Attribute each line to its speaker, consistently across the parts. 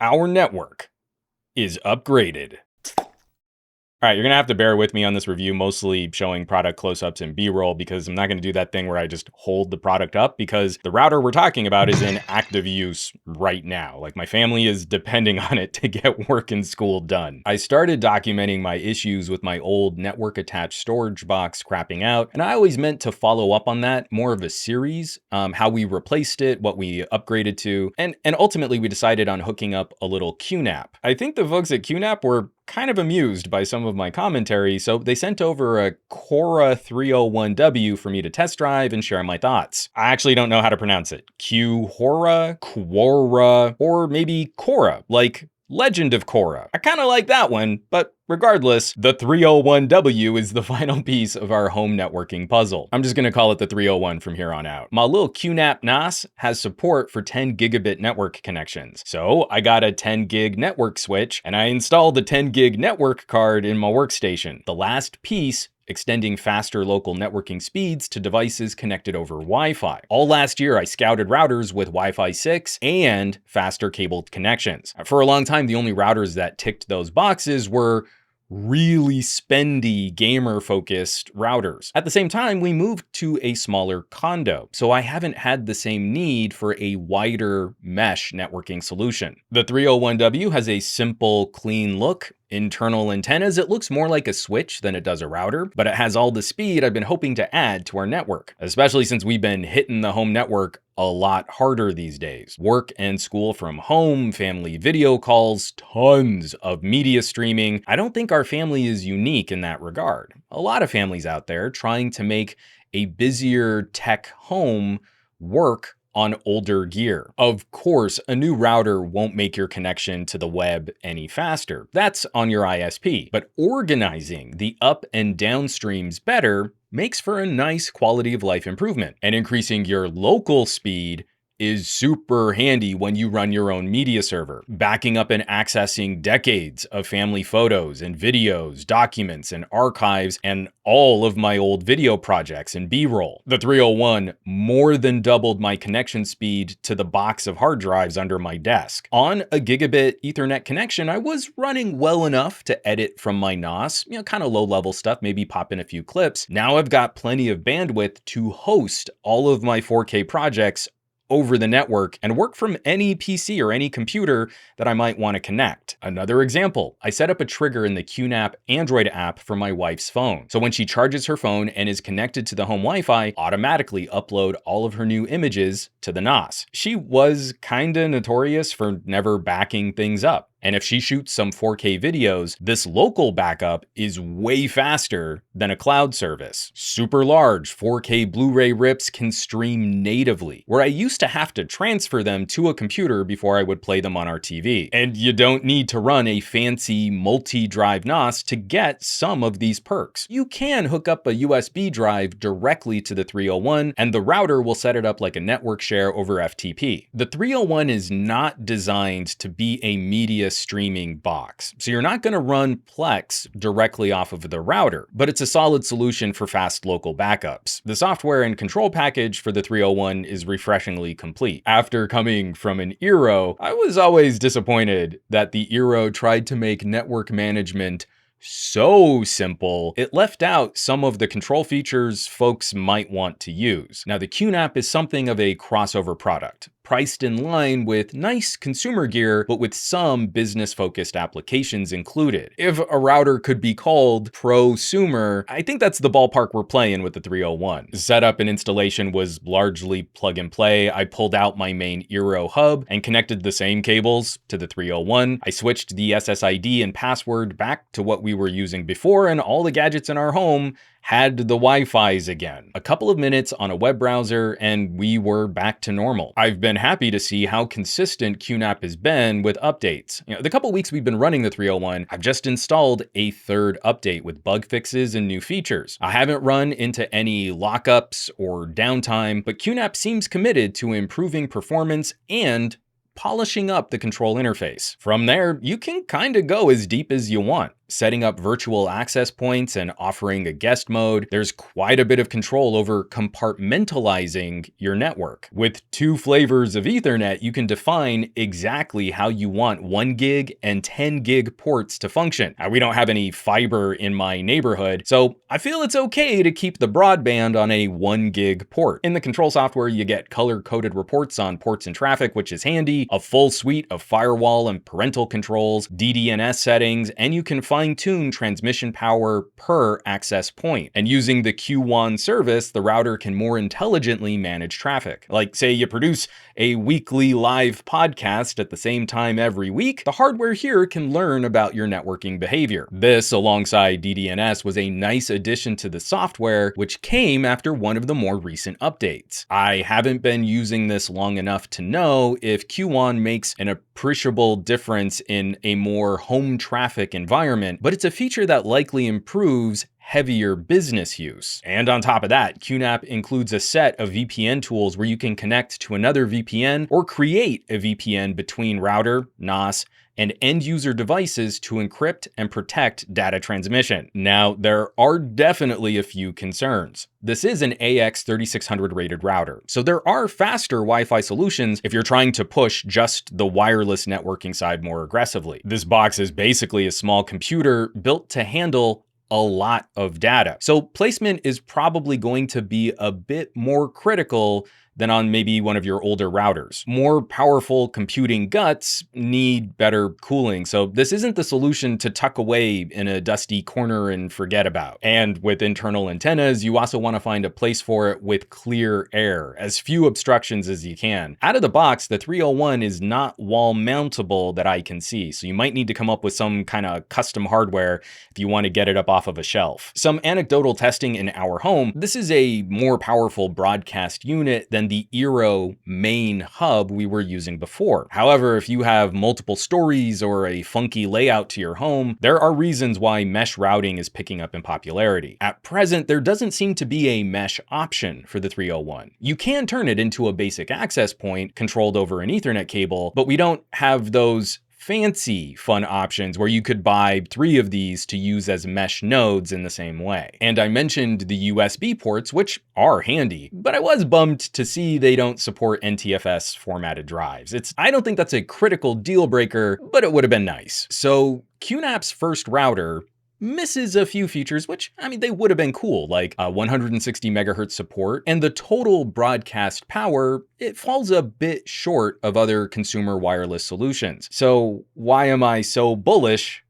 Speaker 1: Our network is upgraded. All right, you're gonna have to bear with me on this review, mostly showing product close-ups and B-roll, because I'm not gonna do that thing where I just hold the product up, because the router we're talking about is in active use right now. Like, my family is depending on it to get work and school done. I started documenting my issues with my old network-attached storage box crapping out, and I always meant to follow up on that, more of a series, how we replaced it, what we upgraded to, and ultimately we decided on hooking up a little QNAP. I think the folks at QNAP were kind of amused by some of my commentary, so they sent over a QHora-301W for me to test drive and share my thoughts. I actually don't know how to pronounce it. QHora, or maybe Korra, like Legend of Korra. I kind of like that one, but regardless, the 301W is the final piece of our home networking puzzle. I'm just gonna call it the 301 from here on out. My little QNAP NAS has support for 10 gigabit network connections. So I got a 10 gig network switch and I installed the 10 gig network card in my workstation. The last piece extending faster local networking speeds to devices connected over Wi-Fi. All last year, I scouted routers with Wi-Fi 6 and faster cabled connections. For a long time, the only routers that ticked those boxes were really spendy gamer-focused routers. At the same time, we moved to a smaller condo, so I haven't had the same need for a wider mesh networking solution. The 301W has a simple, clean look. Internal antennas, it looks more like a switch than it does a router, but it has all the speed I've been hoping to add to our network, especially since we've been hitting the home network a lot harder these days. Work and school from home, family video calls, tons of media streaming. I don't think our family is unique in that regard. A lot of families out there trying to make a busier tech home work on older gear. Of course, a new router won't make your connection to the web any faster. That's on your ISP. But organizing the up and down streams better makes for a nice quality of life improvement. And increasing your local speed is super handy when you run your own media server, backing up and accessing decades of family photos and videos, documents and archives, and all of my old video projects and B-roll. The 301 more than doubled my connection speed to the box of hard drives under my desk. On a gigabit Ethernet connection, I was running well enough to edit from my NAS, kind of low-level stuff, maybe pop in a few clips. Now I've got plenty of bandwidth to host all of my 4K projects over the network and work from any PC or any computer that I might want to connect. Another example, I set up a trigger in the QNAP Android app for my wife's phone. So when she charges her phone and is connected to the home Wi-Fi, automatically upload all of her new images to the NAS. She was kinda notorious for never backing things up. And if she shoots some 4K videos, this local backup is way faster than a cloud service. Super large 4K Blu-ray rips can stream natively, where I used to have to transfer them to a computer before I would play them on our TV. And you don't need to run a fancy multi-drive NAS to get some of these perks. You can hook up a USB drive directly to the 301, and the router will set it up like a network share over FTP. The 301 is not designed to be a media streaming box, so you're not going to run Plex directly off of the router, but it's a solid solution for fast local backups. The software and control package for the 301 is refreshingly complete. After coming from an Eero, I was always disappointed that the Eero tried to make network management so simple, it left out some of the control features folks might want to use. Now, the QNAP is something of a crossover product, priced in line with nice consumer gear, but with some business-focused applications included. If a router could be called prosumer, I think that's the ballpark we're playing with the 301. Setup and installation was largely plug and play. I pulled out my main Eero hub and connected the same cables to the 301. I switched the SSID and password back to what we were using before, and all the gadgets in our home had the Wi-Fi's again. A couple of minutes on a web browser and we were back to normal. I've been happy to see how consistent QNAP has been with updates. The couple weeks we've been running the 301, I've just installed a third update with bug fixes and new features. I haven't run into any lockups or downtime, but QNAP seems committed to improving performance and polishing up the control interface. From there, you can kind of go as deep as you want. setting up virtual access points and offering a guest mode, there's quite a bit of control over compartmentalizing your network. With 2 flavors of Ethernet, you can define exactly how you want 1 gig and 10 gig ports to function. Now, we don't have any fiber in my neighborhood, so I feel it's okay to keep the broadband on a 1 gig port. In the control software, you get color-coded reports on ports and traffic, which is handy, a full suite of firewall and parental controls, DDNS settings, and you can fine-tune transmission power per access point. And using the Q1 service, the router can more intelligently manage traffic. Like, say you produce a weekly live podcast at the same time every week, the hardware here can learn about your networking behavior. This, alongside DDNS, was a nice addition to the software, which came after one of the more recent updates. I haven't been using this long enough to know if Q1 makes an appreciable difference in a more home traffic environment, but it's a feature that likely improves heavier business use. And on top of that, QNAP includes a set of VPN tools where you can connect to another VPN or create a VPN between router, NOS, and end-user devices to encrypt and protect data transmission. Now, there are definitely a few concerns. This is an AX3600 rated router, so there are faster Wi-Fi solutions if you're trying to push just the wireless networking side more aggressively. This box is basically a small computer built to handle a lot of data. So placement is probably going to be a bit more critical than on maybe one of your older routers. More powerful computing guts need better cooling, so this isn't the solution to tuck away in a dusty corner and forget about. And with internal antennas, you also want to find a place for it with clear air, as few obstructions as you can. Out of the box, the 301 is not wall mountable that I can see, so you might need to come up with some kind of custom hardware if you want to get it up off of a shelf. Some anecdotal testing in our home, this is a more powerful broadcast unit than the Eero main hub we were using before. However, if you have multiple stories or a funky layout to your home, there are reasons why mesh routing is picking up in popularity. At present, there doesn't seem to be a mesh option for the 301. You can turn it into a basic access point controlled over an Ethernet cable, but we don't have those fancy fun options where you could buy 3 of these to use as mesh nodes in the same way. And I mentioned the USB ports, which are handy, but I was bummed to see they don't support NTFS formatted drives. I don't think that's a critical deal breaker, but it would have been nice. So QNAP's first router misses a few features, which, I mean, they would have been cool, like 160 megahertz support, and the total broadcast power, it falls a bit short of other consumer wireless solutions. So why am I so bullish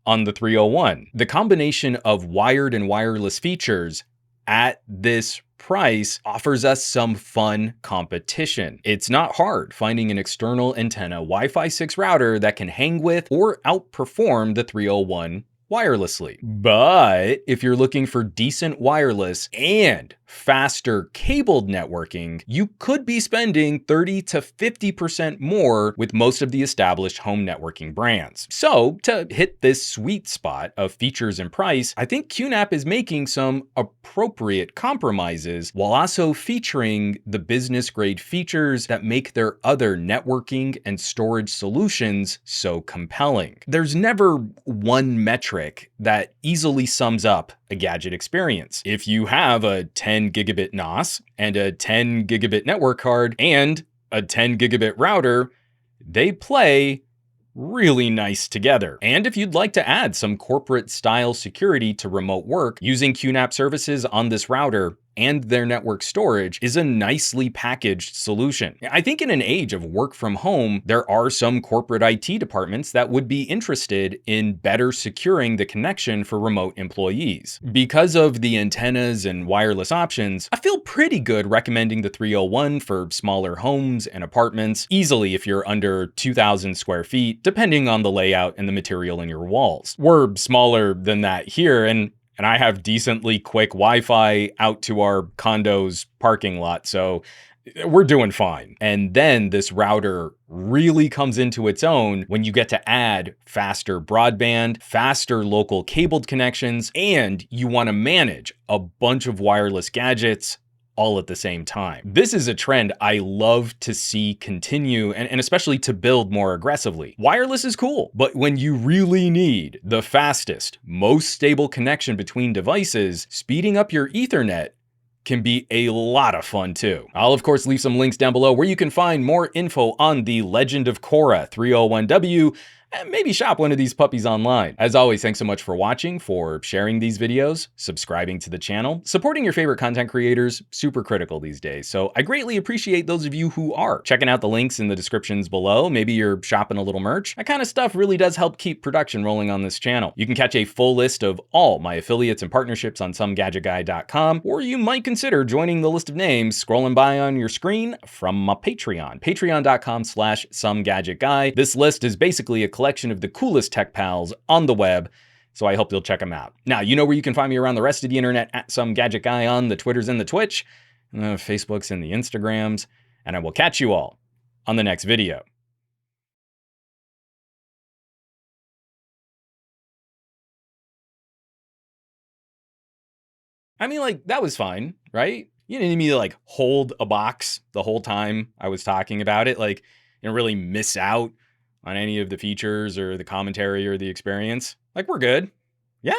Speaker 1: on the 301? The combination of wired and wireless features at this price offers us some fun competition. It's not hard finding an external antenna Wi-Fi 6 router that can hang with or outperform the 301 wirelessly. But if you're looking for decent wireless and faster cabled networking, you could be spending 30 to 50% more with most of the established home networking brands. So to hit this sweet spot of features and price, I think QNAP is making some appropriate compromises while also featuring the business grade features that make their other networking and storage solutions so compelling. There's never one metric that easily sums up a gadget experience. If you have a 10 gigabit NOS and a 10 gigabit network card and a 10 gigabit router, they play really nice together. And if you'd like to add some corporate style security to remote work, using QNAP services on this router and their network storage is a nicely packaged solution. I think in an age of work from home, there are some corporate IT departments that would be interested in better securing the connection for remote employees. Because of the antennas and wireless options, I feel pretty good recommending the 301 for smaller homes and apartments, easily if you're under 2,000 square feet, depending on the layout and the material in your walls. We're smaller than that here, and I have decently quick Wi-Fi out to our condo's parking lot, so we're doing fine. And then this router really comes into its own when you get to add faster broadband, faster local cabled connections, and you want to manage a bunch of wireless gadgets all at the same time. This is a trend I love to see continue and especially to build more aggressively. Wireless is cool, but when you really need the fastest, most stable connection between devices, speeding up your Ethernet can be a lot of fun too. I'll of course leave some links down below where you can find more info on the legend of QHora-301W, and maybe shop one of these puppies online. As always, thanks so much for watching, for sharing these videos, subscribing to the channel. Supporting your favorite content creators, super critical these days, so I greatly appreciate those of you who are. Checking out the links in the descriptions below, maybe you're shopping a little merch. That kind of stuff really does help keep production rolling on this channel. You can catch a full list of all my affiliates and partnerships on SomeGadgetGuy.com, or you might consider joining the list of names scrolling by on your screen from my Patreon, patreon.com/SomeGadgetGuy. This list is basically a collection of the coolest tech pals on the web, so I hope you'll check them out. Now, you know where you can find me around the rest of the internet at SomeGadgetGuy on the Twitters and the Twitch, the Facebooks and the Instagrams, and I will catch you all on the next video. I mean, like, that was fine, right? You didn't need me to like hold a box the whole time I was talking about it, like, you know, really miss out on any of the features or the commentary or the experience. Like, we're good. Yeah.